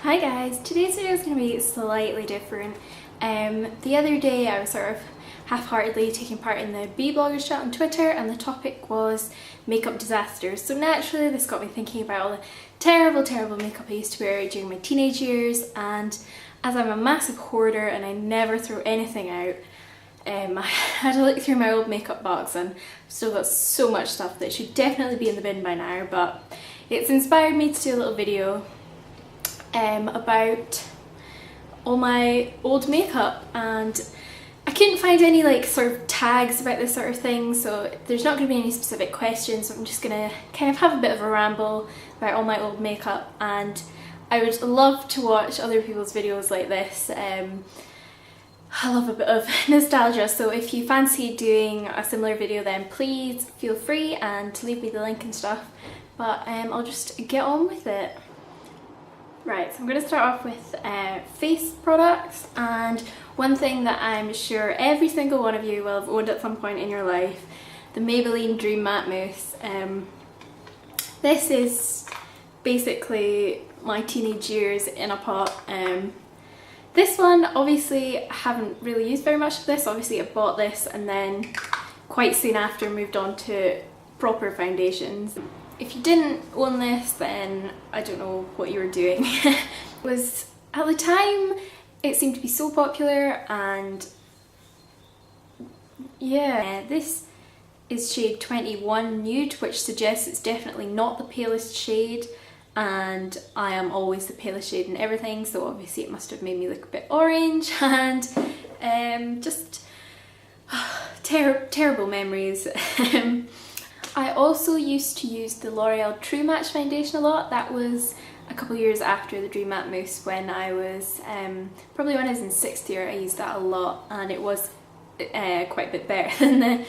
Hi guys, today's video is going to be slightly different. The other day I was sort of half-heartedly taking part in the Bee Bloggers chat on Twitter, and the topic was makeup disasters. So naturally this got me thinking about all the terrible makeup I used to wear during my teenage years, and as I'm a massive hoarder and I never throw anything out, I had to look through my old makeup box and I've still got so much stuff that should definitely be in the bin by now, but it's inspired me to do a little video about all my old makeup, and I couldn't find any like sort of tags about this sort of thing, so there's not going to be any specific questions, so I'm just going to kind of have a bit of a ramble about all my old makeup, and I would love to watch other people's videos like this. I love a bit of nostalgia, so if you fancy doing a similar video then please feel free and leave me the link and stuff, but I'll just get on with it. Right, so I'm going to start off with face products, and one thing that I'm sure every single one of you will have owned at some point in your life, the Maybelline Dream Matte Mousse. This is basically my teenage years in a pot. This one, obviously, I haven't really used very much of this. Obviously I bought this and then quite soon after moved on to proper foundations. If you didn't own this, then I don't know what you were doing. Was at the time it seemed to be so popular, and yeah, this is shade 21 Nude, which suggests it's definitely not the palest shade, and I am always the palest shade in everything, so obviously it must have made me look a bit orange, and just terrible memories. I also used to use the L'Oreal True Match foundation a lot. That was a couple of years after the Dream Matte Mousse, when I was, probably when I was in 6th year. I used that a lot, and it was quite a bit better than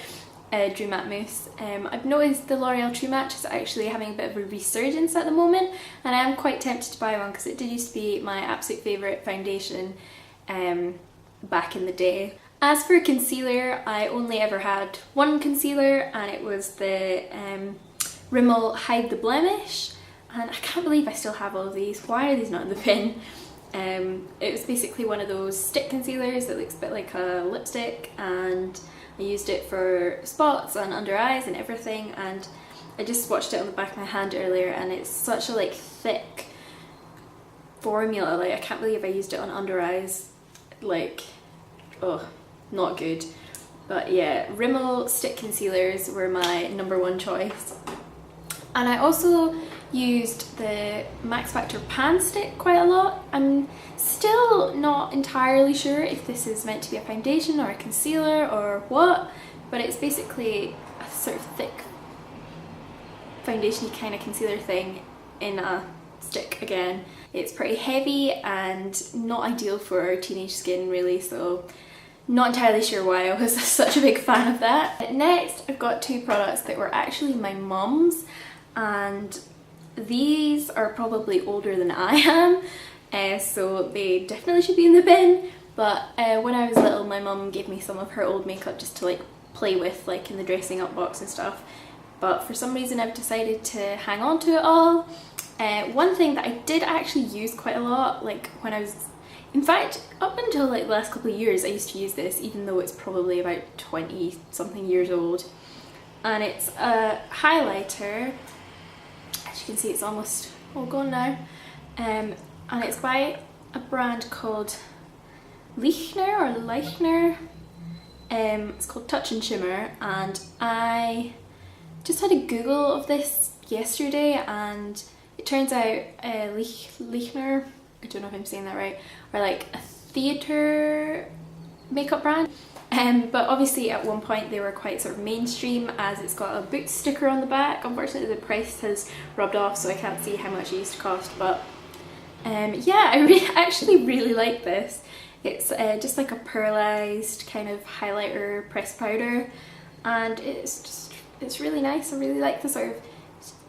the Dream Matte Mousse. I've noticed the L'Oreal True Match is actually having a bit of a resurgence at the moment, and I am quite tempted to buy one because it did used to be my absolute favourite foundation back in the day. As for concealer, I only ever had one concealer, and it was the Rimmel Hide the Blemish, and I can't believe I still have all of these. Why are these not in the bin? It was basically one of those stick concealers that looks a bit like a lipstick, and I used it for spots and under eyes and everything, and I just swatched it on the back of my hand earlier, and it's such a like thick formula. Like, I can't believe I used it on under eyes. Like, oh, not good. But yeah, Rimmel stick concealers were my #1 choice. And I also used the Max Factor Pan Stick quite a lot. I'm still not entirely sure if this is meant to be a foundation or a concealer or what, but it's basically a sort of thick foundation kind of concealer thing in a stick again. It's pretty heavy and not ideal for teenage skin really, so not entirely sure why I was such a big fan of that. Next, I've got two products that were actually my mum's, and these are probably older than I am, so they definitely should be in the bin, but when I was little my mum gave me some of her old makeup just to like play with, like in the dressing up box and stuff, but for some reason I've decided to hang on to it all. One thing that I did actually use quite a lot, like when I was, in fact, up until like the last couple of years I used to use this, even though it's probably about 20 something years old, and it's a highlighter. As you can see, it's almost all gone now, and it's by a brand called Leichner. It's called Touch and Shimmer, and I just had a Google of this yesterday, and it turns out Leichner, I don't know if I'm saying that right, are like a theatre makeup brand. But obviously at one point they were quite sort of mainstream, as it's got a Boots sticker on the back. Unfortunately the price has rubbed off, so I can't see how much it used to cost, but yeah, I actually really like this. It's just like a pearlized kind of highlighter pressed powder, and it's really nice. I really like the sort of,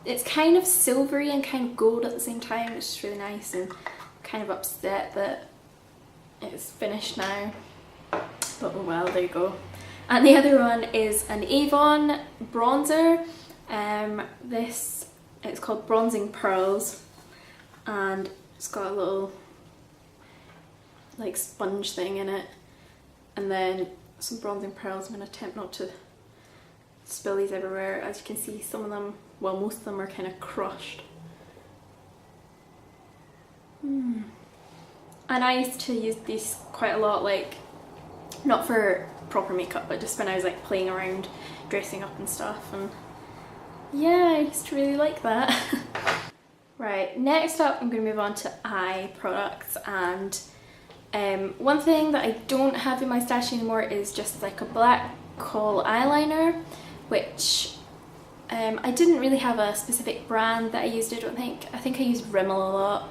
it's kind of silvery and kind of gold at the same time. It's just really nice, and kind of upset that it's finished now, but oh well, there you go. And the other one is an Avon bronzer. It's called Bronzing Pearls, and It's got a little like sponge thing in it, and then some bronzing pearls. I'm going to attempt not to spill these everywhere. As you can see, some of them, well, most of them are kind of crushed. And I used to use these quite a lot, like not for proper makeup, but just when I was like playing around dressing up and stuff, and yeah, I used to really like that. Right, next up I'm going to move on to eye products, and one thing that I don't have in my stash anymore is just like a black kohl eyeliner, which I didn't really have a specific brand that I used, I don't think. I think I used Rimmel a lot,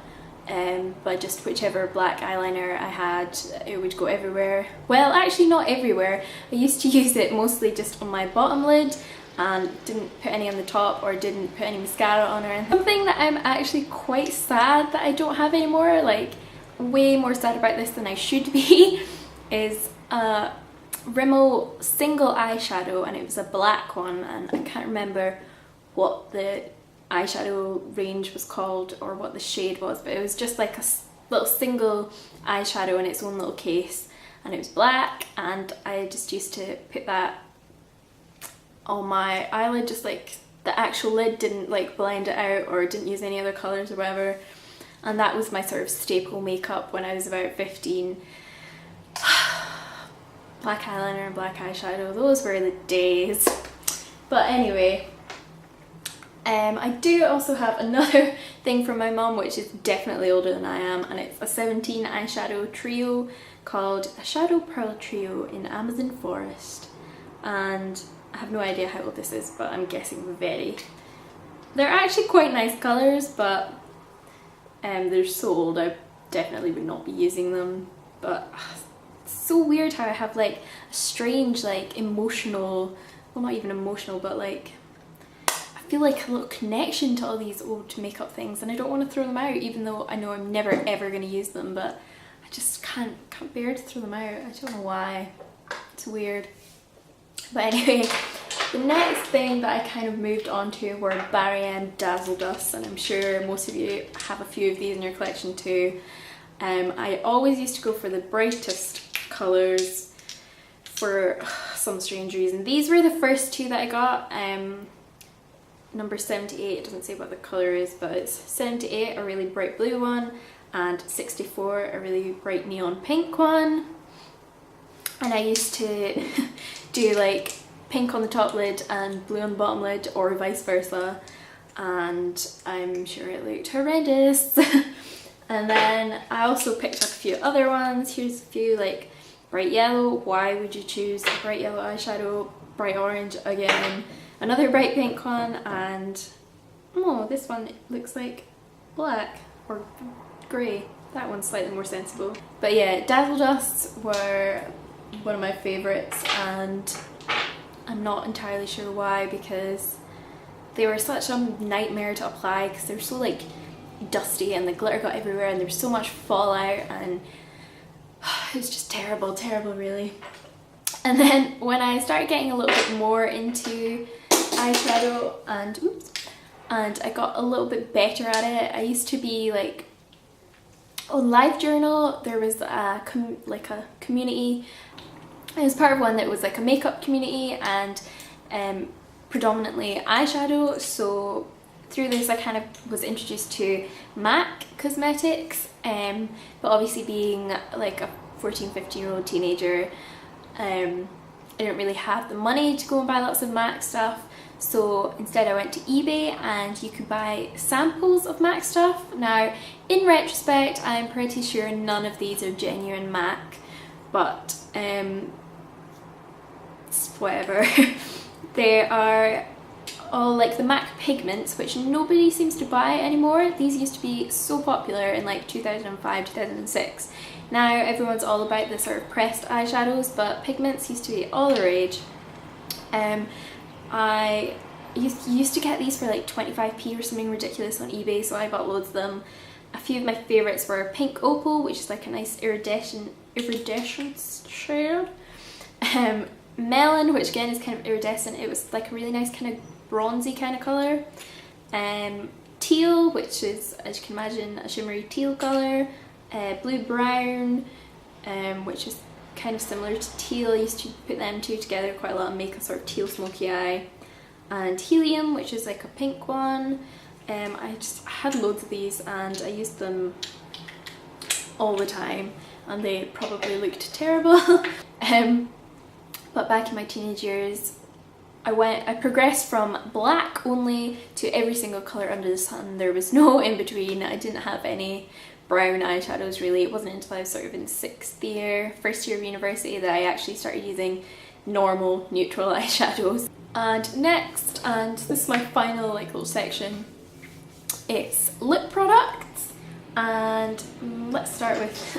but just whichever black eyeliner I had, it would go everywhere. Well, actually not everywhere. I used to use it mostly just on my bottom lid and didn't put any on the top, or didn't put any mascara on or anything. Something that I'm actually quite sad that I don't have anymore, like way more sad about this than I should be, is a Rimmel single eyeshadow, and it was a black one, and I can't remember what the eyeshadow range was called or what the shade was, but it was just like a little single eyeshadow in its own little case, and it was black, and I just used to put that on my eyelid, just like the actual lid didn't like blend it out or didn't use any other colours or whatever, and that was my sort of staple makeup when I was about 15. Black eyeliner and black eyeshadow, those were the days. But anyway, I do also have another thing from my mum, which is definitely older than I am, and it's a 17 eyeshadow trio called a Shadow Pearl Trio in Amazon Forest, and I have no idea how old this is, but I'm guessing very. They're actually quite nice colours, but they're so old I definitely would not be using them. But it's so weird how I have like a strange like emotional, well, not even emotional, but like I feel like a little connection to all these old makeup things, and I don't want to throw them out, even though I know I'm never ever going to use them, but I just can't bear to throw them out. I don't know why. It's weird. But anyway, the next thing that I kind of moved on to were Barry M Dazzle Dusts, and I'm sure most of you have a few of these in your collection too. I always used to go for the brightest colours for some strange reason. These were the first two that I got. Number 78, it doesn't say what the colour is, but it's 78, a really bright blue one, and 64, a really bright neon pink one. And I used to do like pink on the top lid and blue on the bottom lid, or vice versa, and I'm sure it looked horrendous. And then I also picked up a few other ones. Here's a few, like bright yellow. Why would you choose a bright yellow eyeshadow? Bright orange again, another bright pink one, and oh, this one looks like black or grey. That one's slightly more sensible. But yeah, Dazzle Dusts were one of my favourites, and I'm not entirely sure why, because they were such a nightmare to apply because they're so like dusty and the glitter got everywhere and there was so much fallout, and it was just terrible really. And then when I started getting a little bit more into eyeshadow and I got a little bit better at it, I used to be like on LiveJournal. There was a community. I was part of one that was like a makeup community, and predominantly eyeshadow. So through this I kind of was introduced to MAC cosmetics, but obviously being like a 14-15-year-old teenager, I didn't really have the money to go and buy lots of MAC stuff. So instead I went to eBay, and you could buy samples of MAC stuff. Now in retrospect I'm pretty sure none of these are genuine MAC, but whatever. They are all like the MAC pigments, which nobody seems to buy anymore. These used to be so popular in like 2005, 2006. Now everyone's all about the sort of pressed eyeshadows, but pigments used to be all the rage. I used to get these for like 25p or something ridiculous on eBay, so I bought loads of them. A few of my favourites were Pink Opal, which is like a nice iridescent shade. Melon, which again is kind of iridescent. It was like a really nice kind of bronzy kind of colour. teal, which is, as you can imagine, a shimmery teal colour, blue brown, which is kind of similar to teal. I used to put them two together quite a lot and make a sort of teal smoky eye, and helium, which is like a pink one. I had loads of these and I used them all the time, and they probably looked terrible. But back in my teenage years, I progressed from black only to every single colour under the sun. There was no in between. I didn't have any brown eyeshadows really. It wasn't until I was sort of in first year of university, that I actually started using normal neutral eyeshadows. And next, and this is my final like little section, it's lip products, and let's start with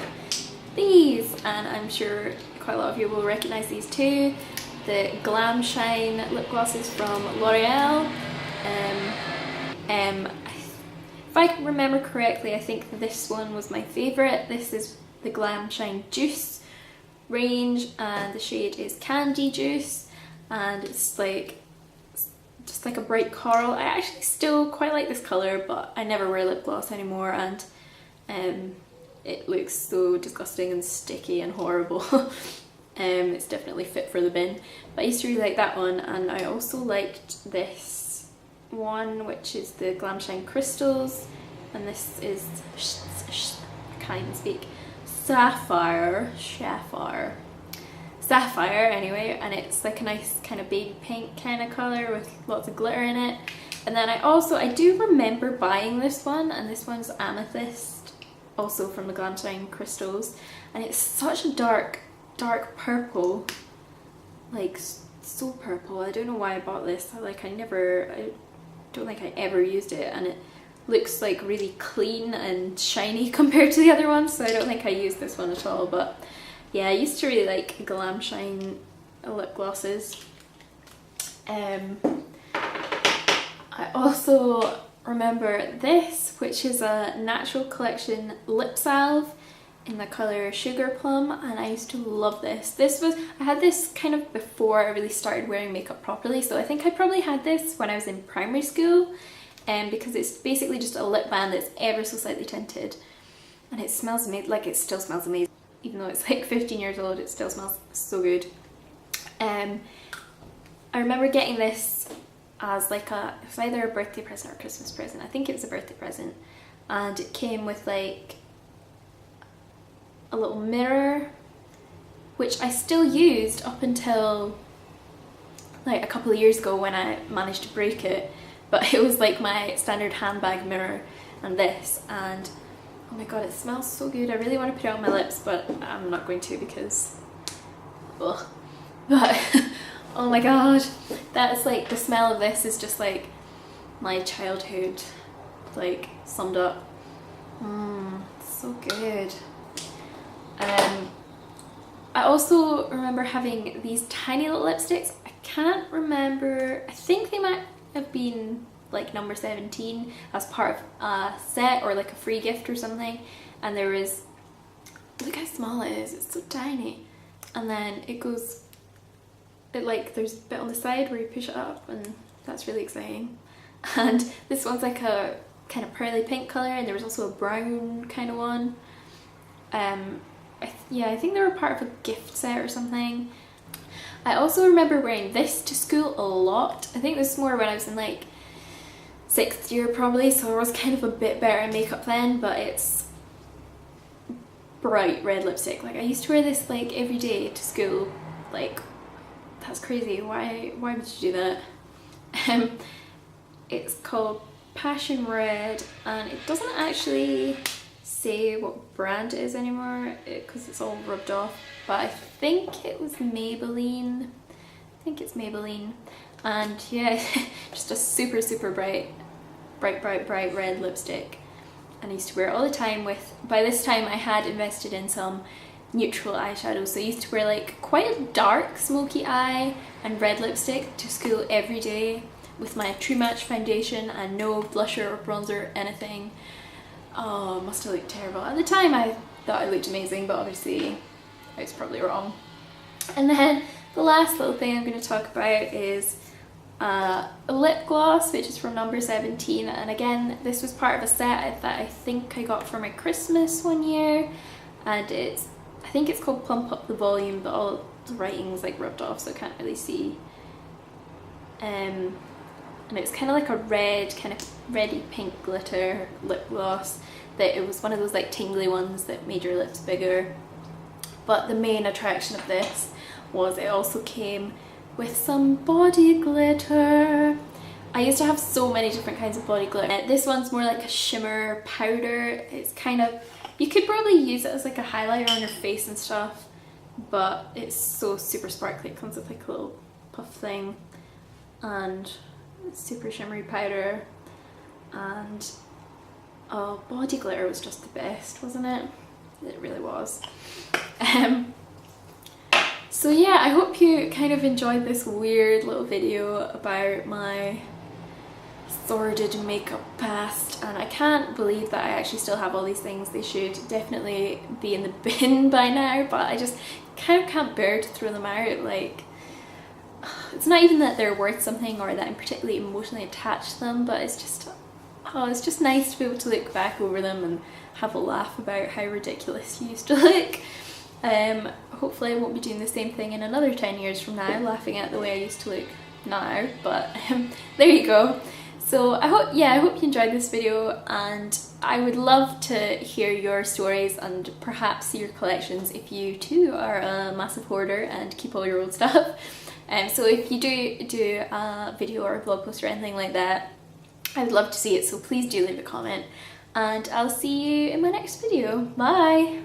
these, and I'm sure quite a lot of you will recognise these too. The Glam Shine lip glosses from L'Oreal. If I can remember correctly, I think this one was my favourite. This is the Glam Shine Juice range, and the shade is Candy Juice, and it's like just like a bright coral. I actually still quite like this colour, but I never wear lip gloss anymore, and it looks so disgusting and sticky and horrible. It's definitely fit for the bin, but I used to really like that one. And I also liked this one, which is the Glam Shine Crystals, and this is, I can't even speak, sapphire anyway, and it's like a nice kind of baby pink kind of colour with lots of glitter in it. And then I do remember buying this one, and this one's Amethyst, also from the Glam Shine Crystals, and it's such a dark purple, like so purple. I don't know why I bought this. I don't think I ever used it, and it looks like really clean and shiny compared to the other ones, so I don't think I used this one at all. But yeah, I used to really like Glam Shine lip glosses. I also remember this, which is a Natural Collection lip salve in the colour Sugar Plum, and I used to love this. I had this kind of before I really started wearing makeup properly, so I think I probably had this when I was in primary school, because it's basically just a lip balm that's ever so slightly tinted, and it smells amazing. Like, it still smells amazing. Even though it's like 15 years old, it still smells so good. I remember getting this as like it was either a birthday present or a Christmas present. I think it was a birthday present, and it came with like a little mirror, which I still used up until like a couple of years ago when I managed to break it. But it was like my standard handbag mirror, and this, and oh my god, it smells so good. I really want to put it on my lips, but I'm not going to because ugh. But oh my god, that's like, the smell of this is just like my childhood, like summed up. So good. I also remember having these tiny little lipsticks. I can't remember, I think they might have been like number 17 as part of a set or like a free gift or something, and there was, look how small it is, it's so tiny, and then there's a bit on the side where you push it up, and that's really exciting. And this one's like a kind of pearly pink colour, and there was also a brown kind of one. I think they were part of a gift set or something. I also remember wearing this to school a lot. I think this is more when I was in like 6th year probably, so I was kind of a bit better in makeup then, but it's bright red lipstick. Like, I used to wear this like every day to school. Like, that's crazy. Why would you do that? It's called Passion Red, and it doesn't actually say what brand it is anymore because it's all rubbed off, but I think it was Maybelline. I think it's Maybelline, and yeah, just a super bright red lipstick, and I used to wear it all the time. By this time I had invested in some neutral eyeshadow, so I used to wear like quite a dark smoky eye and red lipstick to school every day with my True Match foundation and no blusher or bronzer, anything. Oh, it must have looked terrible. At the time I thought I looked amazing, but obviously I was probably wrong. And then the last little thing I'm going to talk about is a lip gloss, which is from number 17, and again this was part of a set that I think I got for my Christmas one year, and I think it's called Plump Up the Volume, but all the writing's like rubbed off so I can't really see. And it was kind of like a red, kind of reddy pink glitter lip gloss, that it was one of those like tingly ones that made your lips bigger. But the main attraction of this was it also came with some body glitter. I used to have so many different kinds of body glitter. This one's more like a shimmer powder. It's kind of, you could probably use it as like a highlighter on your face and stuff, but it's so super sparkly. It comes with like a little puff thing and super shimmery powder, and oh, body glitter was just the best, wasn't it? It really was. So yeah, I hope you kind of enjoyed this weird little video about my sordid makeup past, and I can't believe that I actually still have all these things. They should definitely be in the bin by now, but I just kind of can't bear to throw them out. Like, it's not even that they're worth something or that I'm particularly emotionally attached to them, but it's just, oh, it's just nice to be able to look back over them and have a laugh about how ridiculous you used to look. Hopefully I won't be doing the same thing in another 10 years from now, laughing at the way I used to look now, but there you go. So I hope you enjoyed this video, and I would love to hear your stories and perhaps your collections if you too are a massive hoarder and keep all your old stuff. So if you do a video or a blog post or anything like that, I would love to see it, so please do leave a comment, and I'll see you in my next video. Bye!